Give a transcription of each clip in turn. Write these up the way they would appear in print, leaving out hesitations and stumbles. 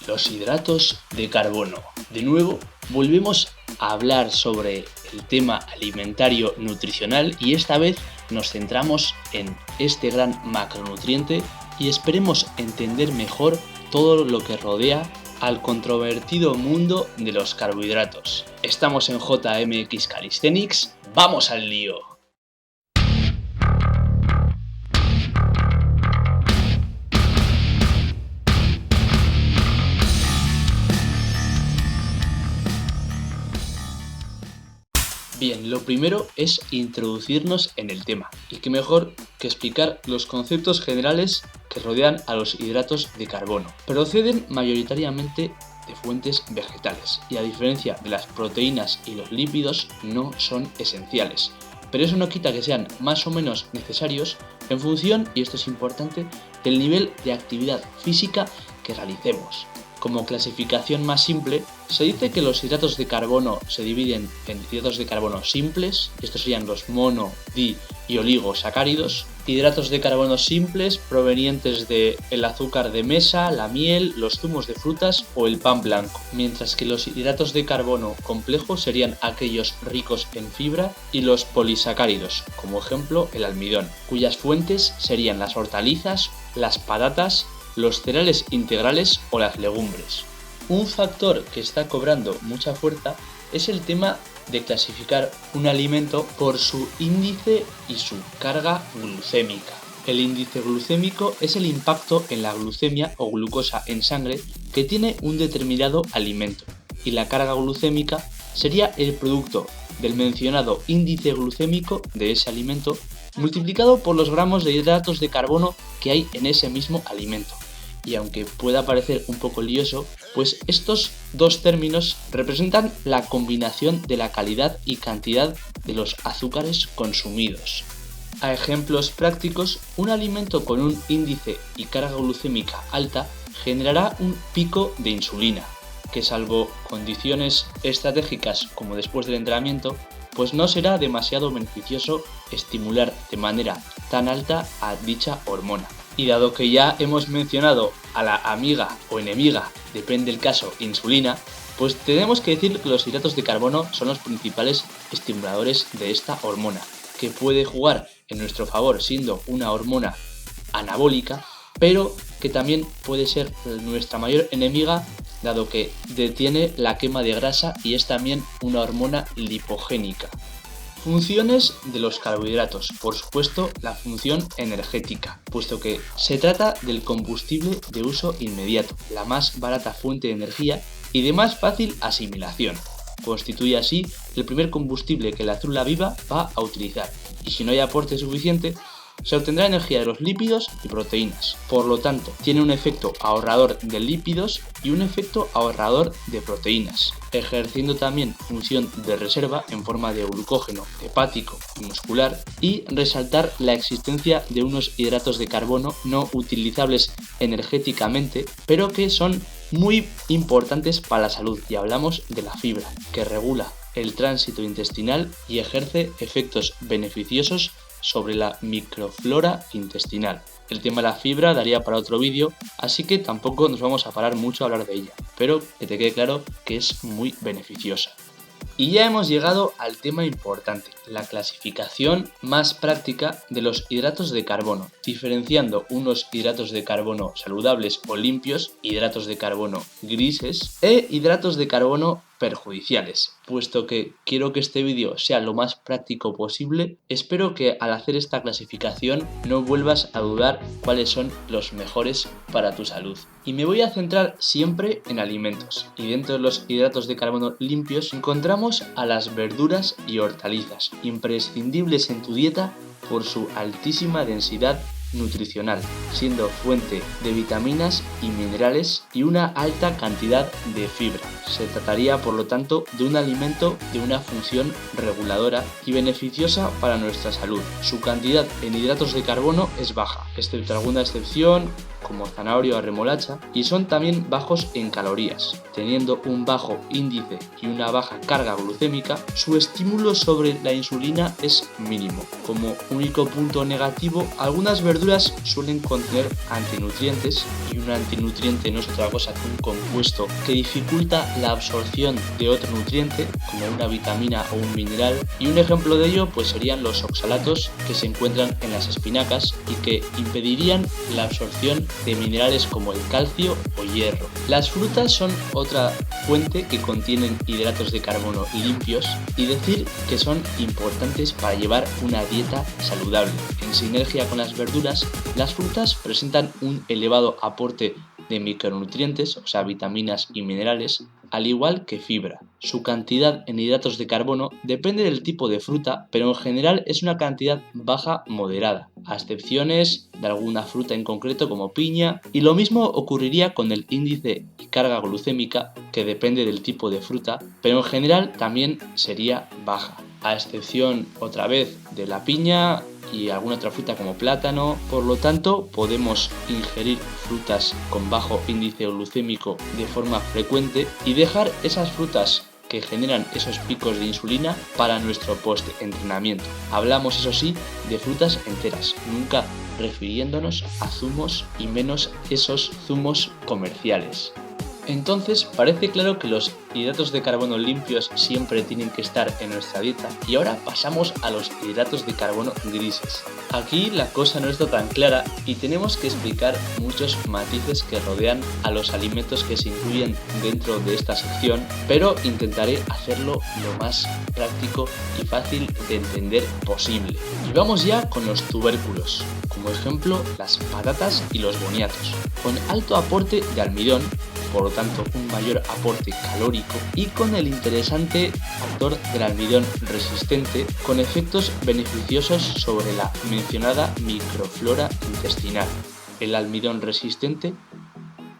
Los hidratos de carbono. De nuevo, volvemos a hablar sobre el tema alimentario nutricional y esta vez nos centramos en este gran macronutriente y esperemos entender mejor todo lo que rodea al controvertido mundo de los carbohidratos. Estamos en JMX Calisthenics, ¡vamos al lío! Bien, lo primero es introducirnos en el tema, y qué mejor que explicar los conceptos generales que rodean a los hidratos de carbono. Proceden mayoritariamente de fuentes vegetales, y a diferencia de las proteínas y los lípidos, no son esenciales. Pero eso no quita que sean más o menos necesarios en función, y esto es importante, del nivel de actividad física que realicemos. Como clasificación más simple, se dice que los hidratos de carbono se dividen en hidratos de carbono simples, estos serían los mono, di y oligosacáridos, hidratos de carbono simples provenientes del azúcar de mesa, la miel, los zumos de frutas o el pan blanco, mientras que los hidratos de carbono complejos serían aquellos ricos en fibra y los polisacáridos, como ejemplo el almidón, cuyas fuentes serían las hortalizas, las patatas, los cereales integrales o las legumbres. Un factor que está cobrando mucha fuerza es el tema de clasificar un alimento por su índice y su carga glucémica. El índice glucémico es el impacto en la glucemia o glucosa en sangre que tiene un determinado alimento, y la carga glucémica sería el producto del mencionado índice glucémico de ese alimento multiplicado por los gramos de hidratos de carbono que hay en ese mismo alimento. Y aunque pueda parecer un poco lioso, pues estos dos términos representan la combinación de la calidad y cantidad de los azúcares consumidos. A ejemplos prácticos, un alimento con un índice y carga glucémica alta generará un pico de insulina, que salvo condiciones estratégicas como después del entrenamiento, pues no será demasiado beneficioso estimular de manera tan alta a dicha hormona. Y dado que ya hemos mencionado a la amiga o enemiga, depende del caso, insulina, pues tenemos que decir que los hidratos de carbono son los principales estimuladores de esta hormona, que puede jugar en nuestro favor siendo una hormona anabólica, pero que también puede ser nuestra mayor enemiga, dado que detiene la quema de grasa y es también una hormona lipogénica. Funciones de los carbohidratos. Por supuesto, la función energética, puesto que se trata del combustible de uso inmediato, la más barata fuente de energía y de más fácil asimilación. Constituye así el primer combustible que la célula viva va a utilizar, y si no hay aporte suficiente, se obtendrá energía de los lípidos y proteínas. Por lo tanto, tiene un efecto ahorrador de lípidos y un efecto ahorrador de proteínas, ejerciendo también función de reserva en forma de glucógeno hepático y muscular, y resaltar la existencia de unos hidratos de carbono no utilizables energéticamente, pero que son muy importantes para la salud, y hablamos de la fibra, que regula el tránsito intestinal y ejerce efectos beneficiosos sobre la microflora intestinal. El tema de la fibra daría para otro vídeo, así que tampoco nos vamos a parar mucho a hablar de ella, pero que te quede claro que es muy beneficiosa. Y ya hemos llegado al tema importante, la clasificación más práctica de los hidratos de carbono, diferenciando unos hidratos de carbono saludables o limpios, hidratos de carbono grises e hidratos de carbono perjudiciales. Puesto que quiero que este vídeo sea lo más práctico posible, espero que al hacer esta clasificación no vuelvas a dudar cuáles son los mejores para tu salud. Y me voy a centrar siempre en alimentos, y dentro de los hidratos de carbono limpios encontramos a las verduras y hortalizas, imprescindibles en tu dieta por su altísima densidad nutricional, siendo fuente de vitaminas y minerales y una alta cantidad de fibra. Se trataría, por lo tanto, de un alimento de una función reguladora y beneficiosa para nuestra salud. Su cantidad en hidratos de carbono es baja, excepto alguna excepción como zanahoria o remolacha, y son también bajos en calorías. Teniendo un bajo índice y una baja carga glucémica, su estímulo sobre la insulina es mínimo. Como único punto negativo, algunas verduras suelen contener antinutrientes, y un antinutriente no es otra cosa que un compuesto que dificulta la absorción de otro nutriente, como una vitamina o un mineral, y un ejemplo de ello pues serían los oxalatos que se encuentran en las espinacas y que impedirían la absorción de minerales como el calcio o hierro. Las frutas son otra fuente que contienen hidratos de carbono limpios, y decir que son importantes para llevar una dieta saludable. En sinergia con las verduras, las frutas presentan un elevado aporte de micronutrientes, o sea, vitaminas y minerales, al igual que fibra. Su cantidad en hidratos de carbono depende del tipo de fruta, pero en general es una cantidad baja moderada, a excepciones de alguna fruta en concreto como piña, y lo mismo ocurriría con el índice y carga glucémica, que depende del tipo de fruta, pero en general también sería baja, a excepción otra vez de la piña y alguna otra fruta como plátano. Por lo tanto, podemos ingerir frutas con bajo índice glucémico de forma frecuente y dejar esas frutas que generan esos picos de insulina para nuestro post-entrenamiento. Hablamos, eso sí, de frutas enteras, nunca refiriéndonos a zumos y menos esos zumos comerciales. Entonces parece claro que los hidratos de carbono limpios siempre tienen que estar en nuestra dieta, y ahora pasamos a los hidratos de carbono grises. Aquí la cosa no está tan clara y tenemos que explicar muchos matices que rodean a los alimentos que se incluyen dentro de esta sección, pero intentaré hacerlo lo más práctico y fácil de entender posible. Y vamos ya con los tubérculos, como ejemplo las patatas y los boniatos, con alto aporte de almidón, por lo tanto un mayor aporte calórico, y con el interesante factor del almidón resistente, con efectos beneficiosos sobre la mencionada microflora intestinal. El almidón resistente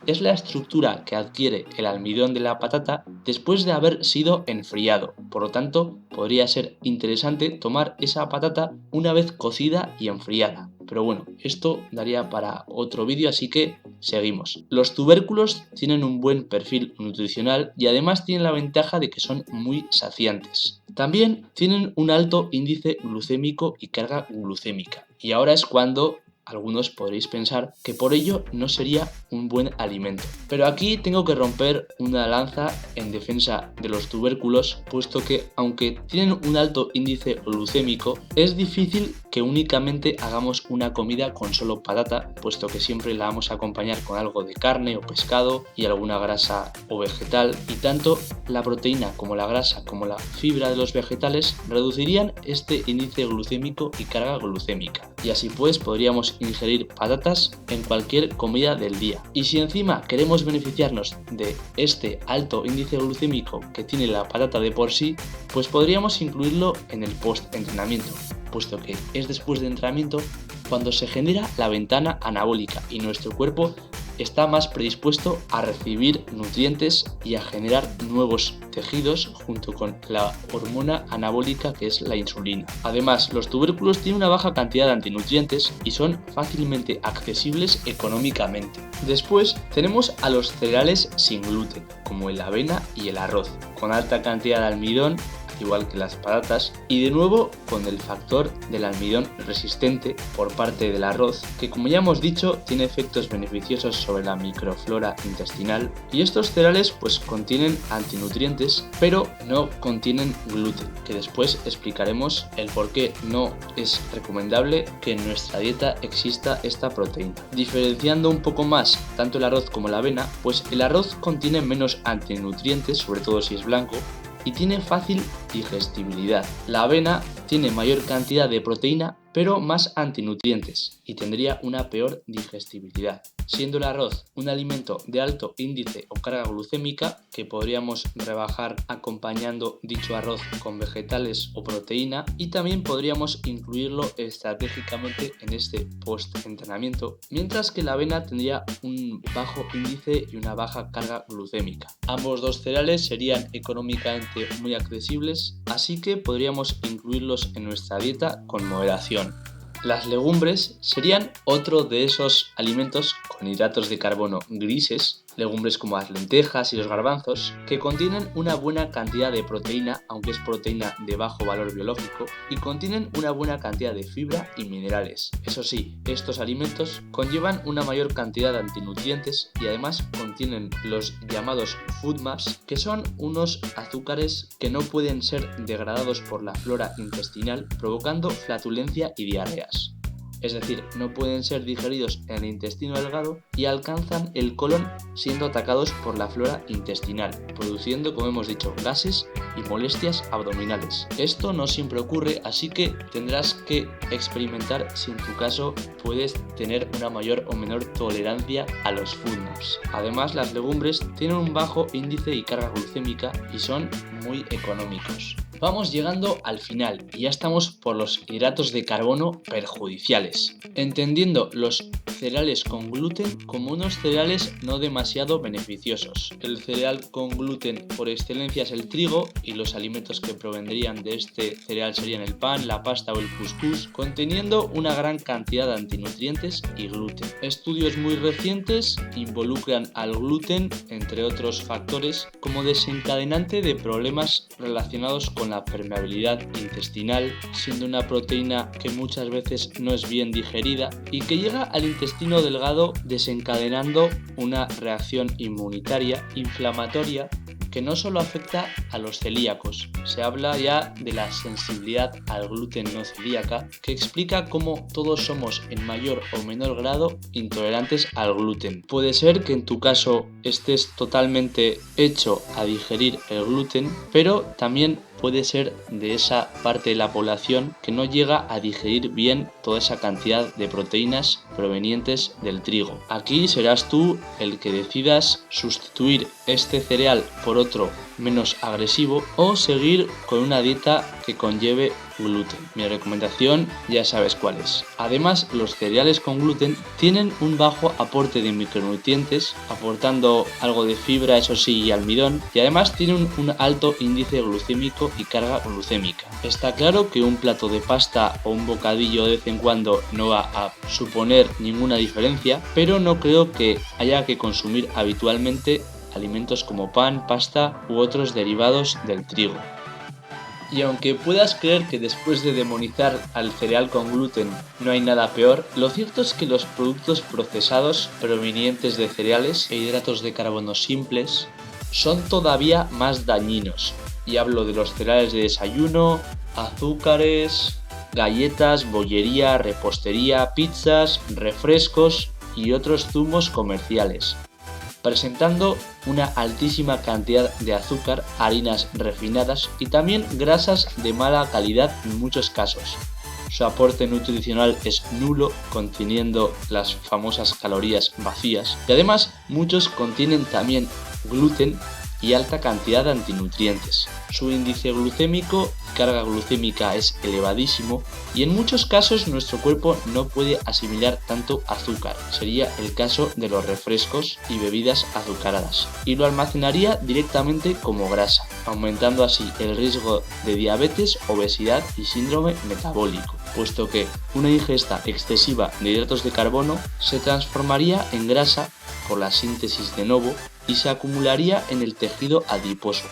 es la estructura que adquiere el almidón de la patata después de haber sido enfriado. Por lo tanto, podría ser interesante tomar esa patata una vez cocida y enfriada. Pero bueno, esto daría para otro vídeo, así que seguimos. Los tubérculos tienen un buen perfil nutricional y además tienen la ventaja de que son muy saciantes. También tienen un alto índice glucémico y carga glucémica. Y ahora es cuando algunos podréis pensar que por ello no sería un buen alimento. Pero aquí tengo que romper una lanza en defensa de los tubérculos, puesto que aunque tienen un alto índice glucémico, es difícil que únicamente hagamos una comida con solo patata, puesto que siempre la vamos a acompañar con algo de carne o pescado y alguna grasa o vegetal, y tanto la proteína como la grasa como la fibra de los vegetales reducirían este índice glucémico y carga glucémica. Y así pues podríamos ingerir patatas en cualquier comida del día. Y si encima queremos beneficiarnos de este alto índice glucémico que tiene la patata de por sí, pues podríamos incluirlo en el post-entrenamiento, puesto que es después del entrenamiento cuando se genera la ventana anabólica y nuestro cuerpo está más predispuesto a recibir nutrientes y a generar nuevos tejidos junto con la hormona anabólica que es la insulina. Además, los tubérculos tienen una baja cantidad de antinutrientes y son fácilmente accesibles económicamente. Después tenemos a los cereales sin gluten, como la avena y el arroz, con alta cantidad de almidón, igual que las patatas, y de nuevo con el factor del almidón resistente por parte del arroz, que como ya hemos dicho tiene efectos beneficiosos sobre la microflora intestinal. Y estos cereales pues contienen antinutrientes, pero no contienen gluten, que después explicaremos el por qué no es recomendable que en nuestra dieta exista esta proteína. Diferenciando un poco más tanto el arroz como la avena, pues el arroz contiene menos antinutrientes, sobre todo si es blanco, y tiene fácil digestibilidad. La avena tiene mayor cantidad de proteína pero más antinutrientes y tendría una peor digestibilidad, siendo el arroz un alimento de alto índice o carga glucémica que podríamos rebajar acompañando dicho arroz con vegetales o proteína, y también podríamos incluirlo estratégicamente en este post-entrenamiento, mientras que la avena tendría un bajo índice y una baja carga glucémica. Ambos dos cereales serían económicamente muy accesibles, así que podríamos incluirlos en nuestra dieta con moderación. Las legumbres serían otro de esos alimentos con hidratos de carbono grises, legumbres como las lentejas y los garbanzos, que contienen una buena cantidad de proteína, aunque es proteína de bajo valor biológico, y contienen una buena cantidad de fibra y minerales. Eso sí, estos alimentos conllevan una mayor cantidad de antinutrientes y además contienen los llamados FODMAPs, que son unos azúcares que no pueden ser degradados por la flora intestinal, provocando flatulencia y diarreas. Es decir, no pueden ser digeridos en el intestino delgado y alcanzan el colon siendo atacados por la flora intestinal, produciendo, como hemos dicho, gases y molestias abdominales. Esto no siempre ocurre, así que tendrás que experimentar si en tu caso puedes tener una mayor o menor tolerancia a los FODMAPs. Además, las legumbres tienen un bajo índice y carga glucémica y son muy económicos. Vamos llegando al final y ya estamos por los hidratos de carbono perjudiciales, entendiendo los cereales con gluten como unos cereales no demasiado beneficiosos. El cereal con gluten por excelencia es el trigo y los alimentos que provendrían de este cereal serían el pan, la pasta o el cuscús, conteniendo una gran cantidad de antinutrientes y gluten. Estudios muy recientes involucran al gluten, entre otros factores, como desencadenante de problemas relacionados con la permeabilidad intestinal, siendo una proteína que muchas veces no es bien digerida y que llega al intestino delgado desencadenando una reacción inmunitaria inflamatoria que no solo afecta a los celíacos. Se habla ya de la sensibilidad al gluten no celíaca, que explica cómo todos somos en mayor o menor grado intolerantes al gluten. Puede ser que en tu caso estés totalmente hecho a digerir el gluten, pero también puede ser de esa parte de la población que no llega a digerir bien toda esa cantidad de proteínas provenientes del trigo. Aquí serás tú el que decidas sustituir este cereal por otro menos agresivo o seguir con una dieta que conlleve gluten. Mi recomendación ya sabes cuál es. Además, los cereales con gluten tienen un bajo aporte de micronutrientes, aportando algo de fibra, eso sí, y almidón, y además tienen un alto índice glucémico y carga glucémica. Está claro que un plato de pasta o un bocadillo de vez en cuando no va a suponer ninguna diferencia, pero no creo que haya que consumir habitualmente alimentos como pan, pasta u otros derivados del trigo. Y aunque puedas creer que después de demonizar al cereal con gluten no hay nada peor, lo cierto es que los productos procesados provenientes de cereales e hidratos de carbono simples son todavía más dañinos. Y hablo de los cereales de desayuno, azúcares, galletas, bollería, repostería, pizzas, refrescos y otros zumos comerciales, presentando una altísima cantidad de azúcar, harinas refinadas y también grasas de mala calidad en muchos casos. Su aporte nutricional es nulo, conteniendo las famosas calorías vacías, y además muchos contienen también gluten y alta cantidad de antinutrientes. Su índice glucémico y carga glucémica es elevadísimo y en muchos casos nuestro cuerpo no puede asimilar tanto azúcar. Sería el caso de los refrescos y bebidas azucaradas y lo almacenaría directamente como grasa, aumentando así el riesgo de diabetes, obesidad y síndrome metabólico, puesto que una ingesta excesiva de hidratos de carbono se transformaría en grasa por la síntesis de novo y se acumularía en el tejido adiposo.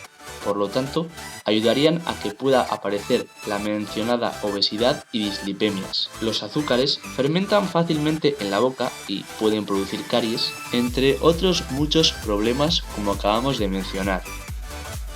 Por lo tanto, ayudarían a que pueda aparecer la mencionada obesidad y dislipemias. Los azúcares fermentan fácilmente en la boca y pueden producir caries, entre otros muchos problemas como acabamos de mencionar.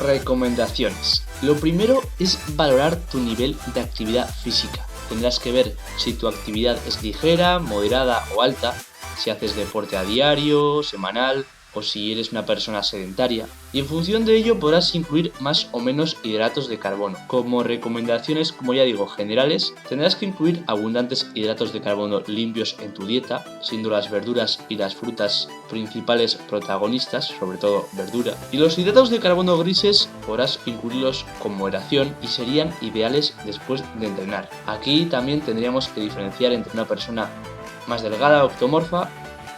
Recomendaciones. Lo primero es valorar tu nivel de actividad física. Tendrás que ver si tu actividad es ligera, moderada o alta, si haces deporte a diario, semanal o si eres una persona sedentaria, y en función de ello podrás incluir más o menos hidratos de carbono. Como recomendaciones, como ya digo, generales, tendrás que incluir abundantes hidratos de carbono limpios en tu dieta, siendo las verduras y las frutas principales protagonistas, sobre todo verdura, y los hidratos de carbono grises podrás incluirlos con moderación y serían ideales después de entrenar. Aquí también tendríamos que diferenciar entre una persona más delgada o ectomorfa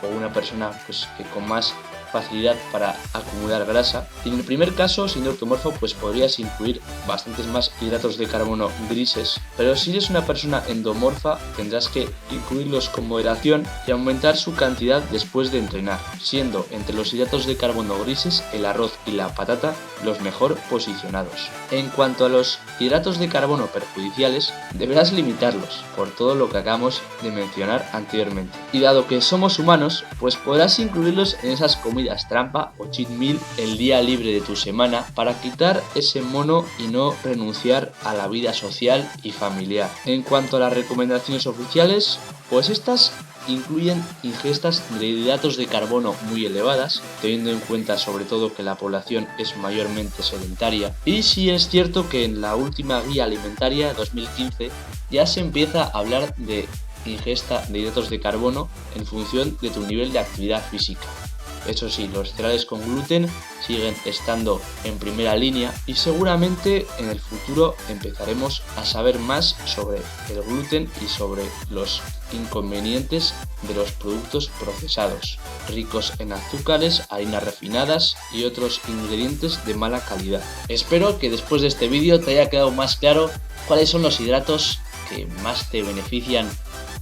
o una persona que con más facilidad para acumular grasa, y en el primer caso, siendo ectomorfo, pues podrías incluir bastantes más hidratos de carbono grises, pero si eres una persona endomorfa tendrás que incluirlos con moderación y aumentar su cantidad después de entrenar, siendo entre los hidratos de carbono grises el arroz y la patata los mejor posicionados. En cuanto a los hidratos de carbono perjudiciales, deberás limitarlos por todo lo que acabamos de mencionar anteriormente. Y dado que somos humanos, pues podrás incluirlos en esas comidas trampa o cheat meal el día libre de tu semana para quitar ese mono y no renunciar a la vida social y familiar. En cuanto a las recomendaciones oficiales, pues estas incluyen ingestas de hidratos de carbono muy elevadas, teniendo en cuenta sobre todo que la población es mayormente sedentaria, y sí es cierto que en la última guía alimentaria 2015 ya se empieza a hablar de ingesta de hidratos de carbono en función de tu nivel de actividad física. Eso sí, los cereales con gluten siguen estando en primera línea y seguramente en el futuro empezaremos a saber más sobre el gluten y sobre los inconvenientes de los productos procesados, ricos en azúcares, harinas refinadas y otros ingredientes de mala calidad. Espero que después de este vídeo te haya quedado más claro cuáles son los hidratos que más te benefician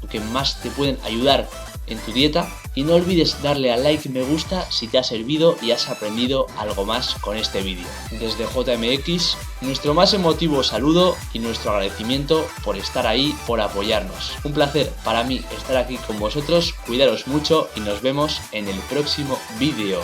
o que más te pueden ayudar en tu dieta, y no olvides darle al like y me gusta si te ha servido y has aprendido algo más con este vídeo. Desde JMX, nuestro más emotivo saludo y nuestro agradecimiento por estar ahí, por apoyarnos. Un placer para mí estar aquí con vosotros, cuidaros mucho y nos vemos en el próximo vídeo.